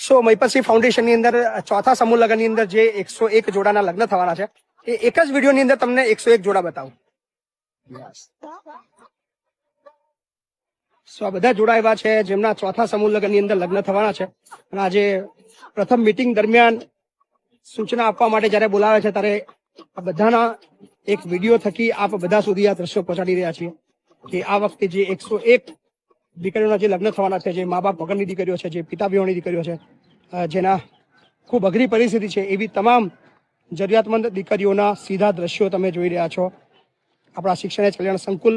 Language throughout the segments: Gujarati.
સો મહિપતસિંહ ફાઉન્ડેશનની અંદર ચોથા સમૂહ લગ્નની અંદર જે 101 જોડાના લગ્ન થવાના છે એ એક જ વિડીયોની અંદર તમને 101 જોડા બતાવું. સો આ બધા જોડા એવા છે જેમના ચોથા સમૂહ લગ્નની અંદર લગ્ન થવાના છે. અને આજે પ્રથમ મીટિંગ દરમિયાન સૂચના આપવા માટે જયારે બોલાવે છે ત્યારે આ બધાના એક વિડીયો થકી આપ બધા સુધી આ દ્રશ્યો પહોંચાડી રહ્યા છીએ કે આ વખતે જે 101 દીકરીઓના જે લગ્ન થવાના છે, જે મા બાપ વગરની દીકરીઓ છે, જે પિતા વિહોણી દીકરીઓ છે, જેના ખૂબ અઘરી પરિસ્થિતિ છે, એવી તમામ જરૂરિયાતમંદ દીકરીઓના સીધા દ્રશ્યો તમે જોઈ રહ્યા છો. આપણા શિક્ષણ કલ્યાણ સંકુલ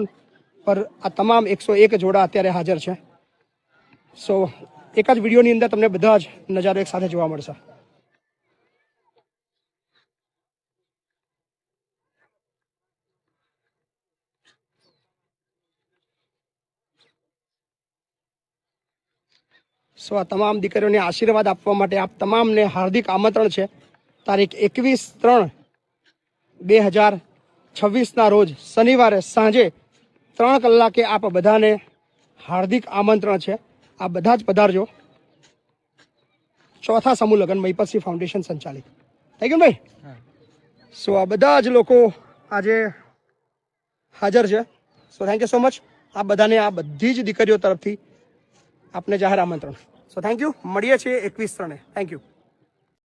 પર આ તમામ 101 જોડા અત્યારે હાજર છે. સો એક જ વિડીયોની અંદર તમને બધા જ નજારો એક સાથે જોવા મળશે. સો આ તમામ દીકરીઓને આશીર્વાદ આપવા માટે આપ તમામને હાર્દિક આમંત્રણ છે. તારીખ 21/3/2026 રોજ શનિવારે સાંજે 3 કલાકે આપ બધાને હાર્દિક આમંત્રણ છે. આ બધા જ પધારજો. ચોથા સમૂહ લગ્ન મહિપતસિંહ ફાઉન્ડેશન સંચાલિત. થઈ ગયું ભાઈ? સો આ બધા જ લોકો આજે હાજર છે. So thank you so much. આ બધાને, આ બધી જ દીકરીઓ તરફથી આપને જાહેર આમંત્રણ. So thank you. મળીએ છીએ 21/3. Thank you.